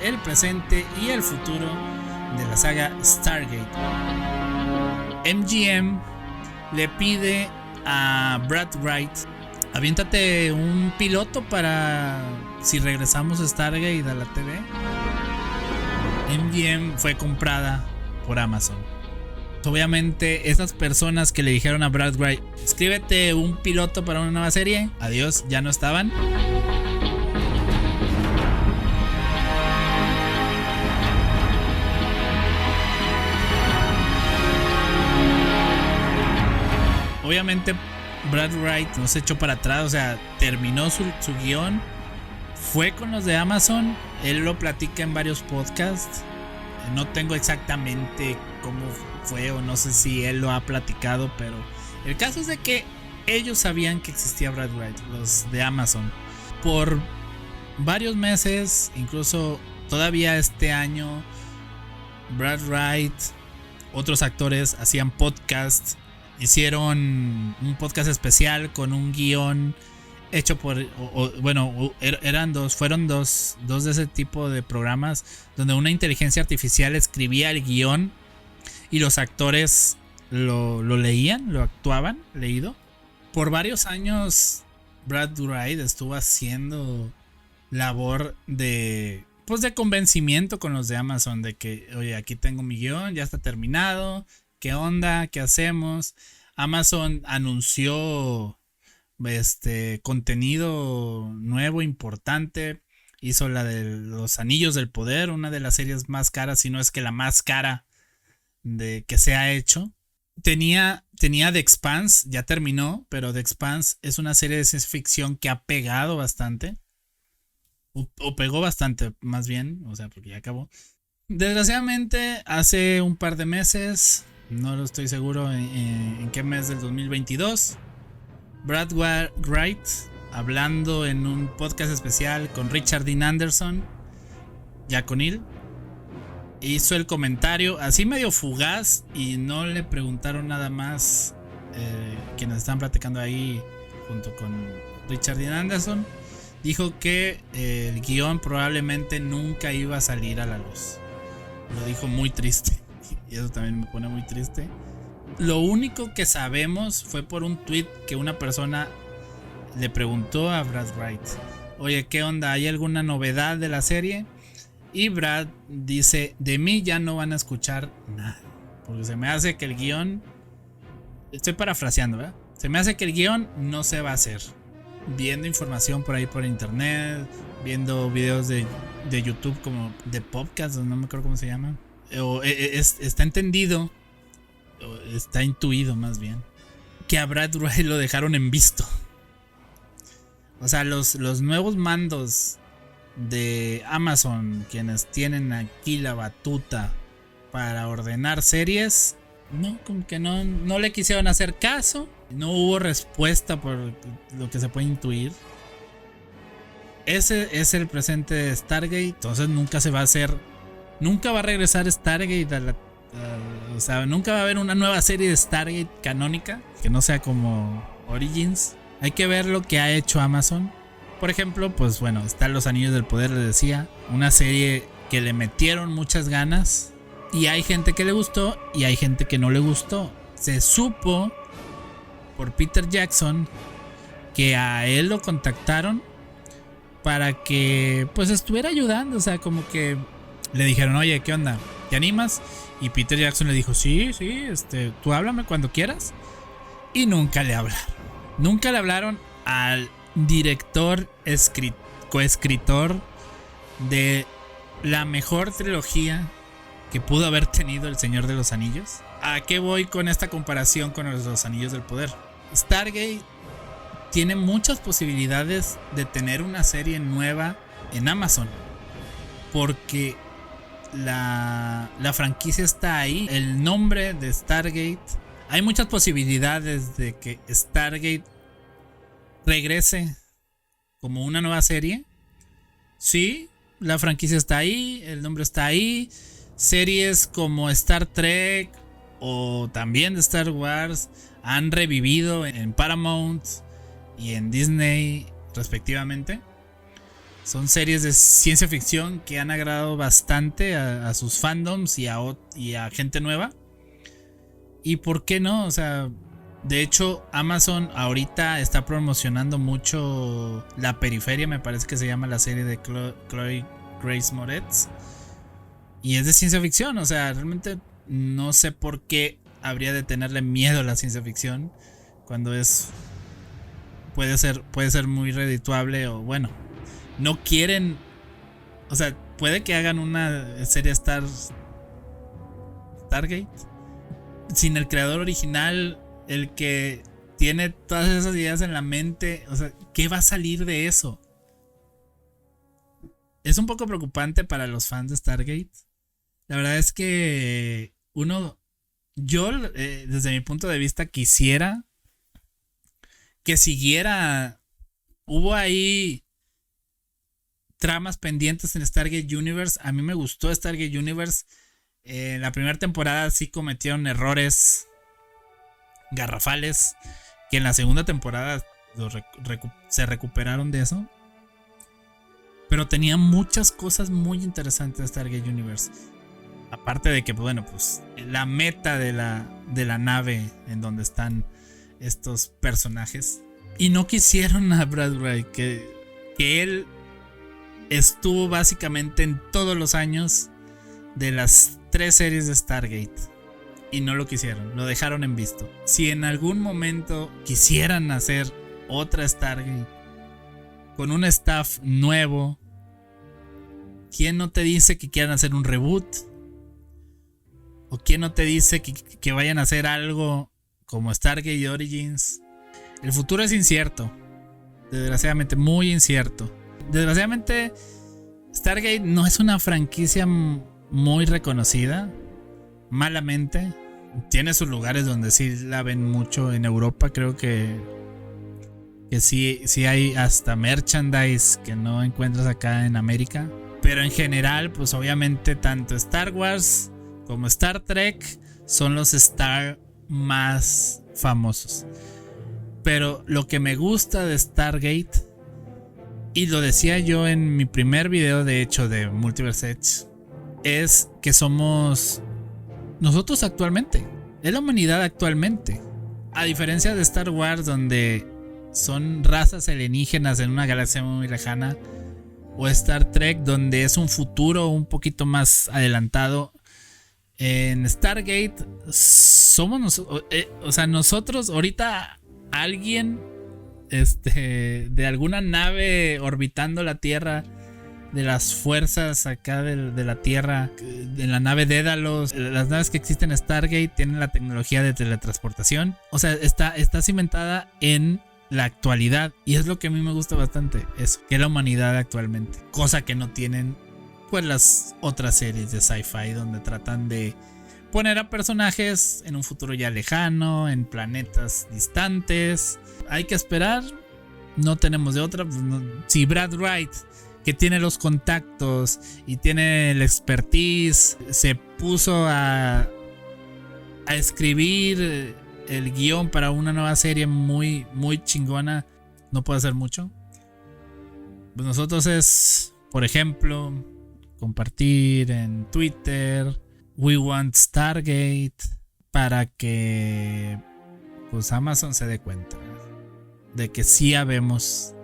el presente y el futuro de la saga Stargate. MGM le pide a Brad Wright: aviéntate un piloto para si regresamos a Stargate a la TV. MGM fue comprada por Amazon. Obviamente esas personas que le dijeron a Brad Wright: escríbete un piloto para una nueva serie, adiós, ya no estaban. Obviamente Brad Wright no se echó para atrás, o sea, terminó su guión, fue con los de Amazon. Él lo platica en varios podcasts. No tengo exactamente cómo fue, o no sé si él lo ha platicado, pero el caso es de que ellos sabían que existía Brad Wright, los de Amazon, por varios meses, incluso todavía este año. Brad Wright, otros actores hacían podcasts. Hicieron un podcast especial con un guión hecho por, fueron dos de ese tipo de programas donde una inteligencia artificial escribía el guión y los actores lo leían, lo actuaban leído. Por varios años Brad Wright estuvo haciendo labor de convencimiento con los de Amazon de que, oye, aquí tengo mi guión, ya está terminado, ¿qué onda? ¿Qué hacemos? Amazon anunció contenido nuevo, importante. Hizo la de los Anillos del Poder, una de las series más caras, si no es que la más cara de que se ha hecho. Tenía The Expanse, ya terminó, pero The Expanse es una serie de ciencia ficción que ha pegado bastante. O pegó bastante, más bien, o sea, porque ya acabó. Desgraciadamente, hace un par de meses, no lo estoy seguro en qué mes del 2022, Brad Wright, hablando en un podcast especial con Richard Dean Anderson, Jack O'Neill, hizo el comentario así medio fugaz y no le preguntaron nada más quienes estaban platicando ahí junto con Richard Dean Anderson. Dijo que el guión probablemente nunca iba a salir a la luz. Lo dijo muy triste y eso también me pone muy triste. Lo único que sabemos fue por un tweet que una persona le preguntó a Brad Wright: oye, ¿qué onda? ¿Hay alguna novedad de la serie? Y Brad dice: de mí ya no van a escuchar nada, porque se me hace que el guión, estoy parafraseando, ¿verdad? Se me hace que el guión no se va a hacer. Viendo información por ahí por internet, viendo videos de YouTube como de podcast, no me acuerdo cómo se llama, está entendido, está intuido más bien, que a Brad Wright lo dejaron en visto. O sea, los nuevos mandos de Amazon, quienes tienen aquí la batuta para ordenar series, no, como que no le quisieron hacer caso. No hubo respuesta por lo que se puede intuir. Ese es el presente de Stargate. Entonces nunca se va a hacer, nunca va a regresar Stargate o sea, nunca va a haber una nueva serie de Stargate canónica que no sea como Origins. Hay que ver lo que ha hecho Amazon. Por ejemplo, pues bueno, está Los Anillos del Poder, les decía, una serie que le metieron muchas ganas y hay gente que le gustó y hay gente que no le gustó. Se supo por Peter Jackson que a él lo contactaron para que pues estuviera ayudando, o sea, como que le dijeron: oye, ¿qué onda? ¿Te animas? Y Peter Jackson le dijo: sí, tú háblame cuando quieras. Y nunca le hablaron al director, coescritor de la mejor trilogía que pudo haber tenido El Señor de los Anillos. ¿A qué voy con esta comparación con los Anillos del Poder? Stargate tiene muchas posibilidades de tener una serie nueva en Amazon, porque la franquicia está ahí, el nombre de Stargate. Hay muchas posibilidades de que Stargate regrese como una nueva serie. Sí, la franquicia está ahí, el nombre está ahí. Series como Star Trek o también de Star Wars han revivido en Paramount y en Disney respectivamente. Son series de ciencia ficción que han agradado bastante a sus fandoms y a gente nueva. ¿Y por qué no? O sea, de hecho, Amazon ahorita está promocionando mucho La Periferia, me parece que se llama la serie de Chloe Grace Moretz. Y es de ciencia ficción, o sea, realmente no sé por qué habría de tenerle miedo a la ciencia ficción cuando puede ser muy redituable, o bueno, no quieren, o sea, puede que hagan una serie Stargate sin el creador original, el que tiene todas esas ideas en la mente. O sea, ¿qué va a salir de eso? Es un poco preocupante para los fans de Stargate. La verdad es que yo desde mi punto de vista quisiera que siguiera. Hubo ahí tramas pendientes en Stargate Universe. A mí me gustó Stargate Universe. En la primera temporada sí cometieron errores garrafales, que en la segunda temporada se recuperaron de eso. Pero tenía muchas cosas muy interesantes de Stargate Universe. Aparte de que, bueno, pues la meta de la nave en donde están estos personajes. Y no quisieron a Brad Wright, que él estuvo básicamente en todos los años de las 3 series de Stargate. Y no lo quisieron, lo dejaron en visto. Si en algún momento quisieran hacer otra Stargate con un staff nuevo, ¿quién no te dice que quieran hacer un reboot? ¿O quién no te dice que vayan a hacer algo como Stargate Origins? El futuro es incierto, desgraciadamente muy incierto. Desgraciadamente Stargate no es una franquicia muy reconocida, malamente. Tiene sus lugares donde sí la ven mucho. En Europa creo que sí hay hasta merchandise que no encuentras acá en América. Pero en general, pues obviamente tanto Star Wars como Star Trek son los Star más famosos. Pero lo que me gusta de Stargate, y lo decía yo en mi primer video de hecho de Multiverse Edge, es que somos nosotros actualmente, es la humanidad actualmente. A diferencia de Star Wars, donde son razas alienígenas en una galaxia muy lejana, o Star Trek, donde es un futuro un poquito más adelantado, en Stargate somos nosotros ahorita. Alguien de alguna nave orbitando la Tierra, de las fuerzas acá de la Tierra, de la nave Dédalos, las naves que existen en Stargate tienen la tecnología de teletransportación. O sea, está cimentada en la actualidad, y es lo que a mí me gusta bastante, eso, que es la humanidad actualmente, cosa que no tienen pues las otras series de sci-fi, donde tratan de poner a personajes en un futuro ya lejano, en planetas distantes. Hay que esperar, no tenemos de otra. Pues no. Si Brad Wright, que tiene los contactos y tiene el expertise, se puso a escribir el guión para una nueva serie muy, muy chingona, no puede hacer mucho. Pues nosotros es, por ejemplo, compartir en Twitter We Want Stargate, para que pues Amazon se dé cuenta de que sí habemos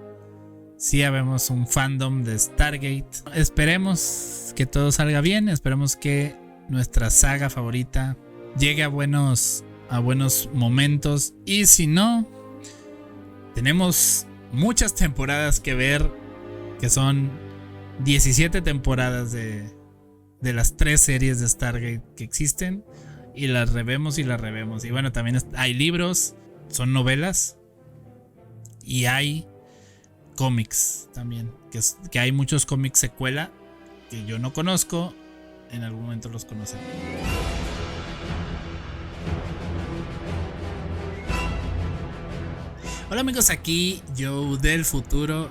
un fandom de Stargate. Esperemos que todo salga bien, esperemos que nuestra saga favorita llegue a buenos momentos, y si no, tenemos muchas temporadas que ver, que son 17 temporadas de las 3 series de Stargate que existen, y las revemos y las revemos. Y bueno, también hay libros, son novelas, y hay cómics también, que hay muchos cómics secuela que yo no conozco, en algún momento los conoceré. Hola amigos, aquí Joe del futuro.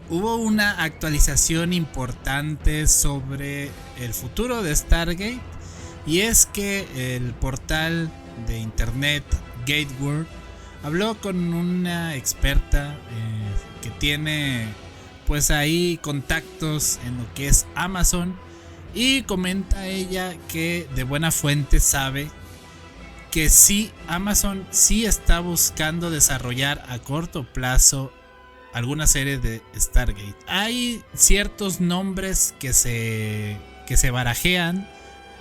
Hubo una actualización importante sobre el futuro de Stargate, y es que el portal de internet GateWorld habló con una experta que tiene pues ahí contactos en lo que es Amazon, y comenta ella que de buena fuente sabe que sí, Amazon sí está buscando desarrollar a corto plazo alguna serie de Stargate. Hay ciertos nombres que se barajean.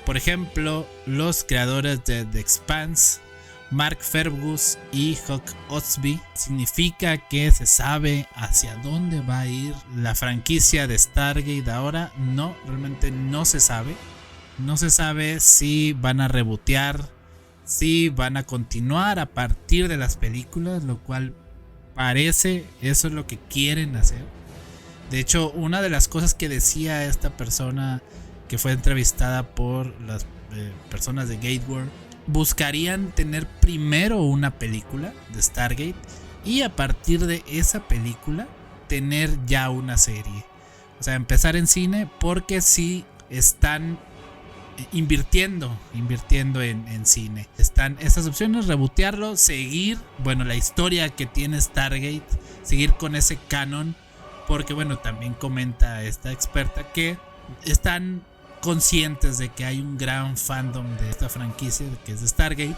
Por ejemplo, los creadores de The Expanse, Mark Fergus y Hawk Oatsby. Significa que se sabe hacia dónde va a ir la franquicia de Stargate ahora. No, realmente no se sabe. No se sabe si van a rebootear, si van a continuar a partir de las películas, lo cual parece eso es lo que quieren hacer. De hecho, una de las cosas que decía esta persona que fue entrevistada por las personas de Gateworld, buscarían tener primero una película de Stargate y a partir de esa película tener ya una serie. O sea, empezar en cine, porque sí están invirtiendo en cine. Están estas opciones: rebootearlo, seguir, bueno, la historia que tiene Stargate, seguir con ese canon, porque bueno, también comenta esta experta que están conscientes de que hay un gran fandom de esta franquicia que es de Stargate,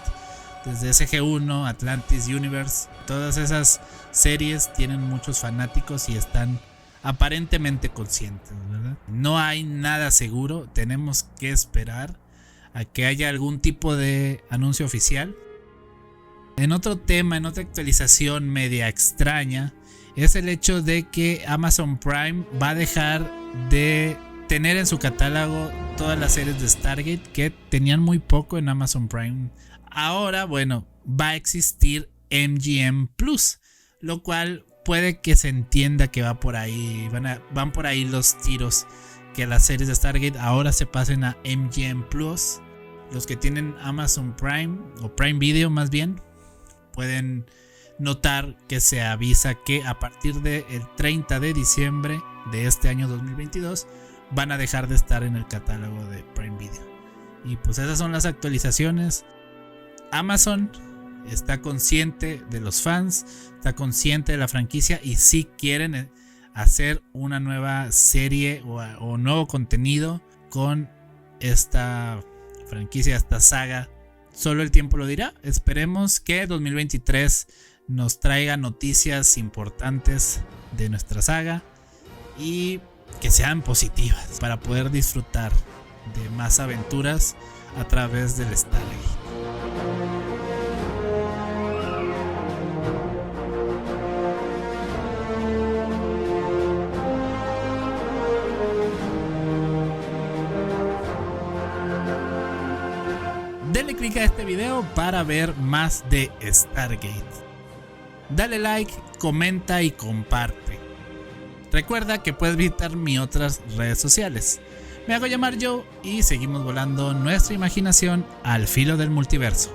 desde SG-1, Atlantis Universe. Todas esas series tienen muchos fanáticos y están aparentemente conscientes, ¿verdad? No hay nada seguro, tenemos que esperar a que haya algún tipo de anuncio oficial. En otro tema, en otra actualización media extraña, es el hecho de que Amazon Prime va a dejar de tener en su catálogo todas las series de Stargate que tenían muy poco en Amazon Prime. Ahora, bueno, va a existir MGM Plus, lo cual puede que se entienda que va por ahí, van por ahí los tiros, que las series de Stargate ahora se pasen a MGM Plus. Los que tienen Amazon Prime o Prime Video más bien, pueden notar que se avisa que a partir del 30 de diciembre de este año 2022 van a dejar de estar en el catálogo de Prime Video. Y pues esas son las actualizaciones. Amazon está consciente de los fans, está consciente de la franquicia y sí quieren hacer una nueva serie o nuevo contenido con esta franquicia, esta saga. Solo el tiempo lo dirá. Esperemos que 2023 nos traiga noticias importantes de nuestra saga y que sean positivas para poder disfrutar de más aventuras a través del Stargate. Denle click a este video para ver más de Stargate. Dale like, comenta y comparte. Recuerda que puedes visitar mis otras redes sociales. Me hago llamar Joe y seguimos volando nuestra imaginación al filo del multiverso.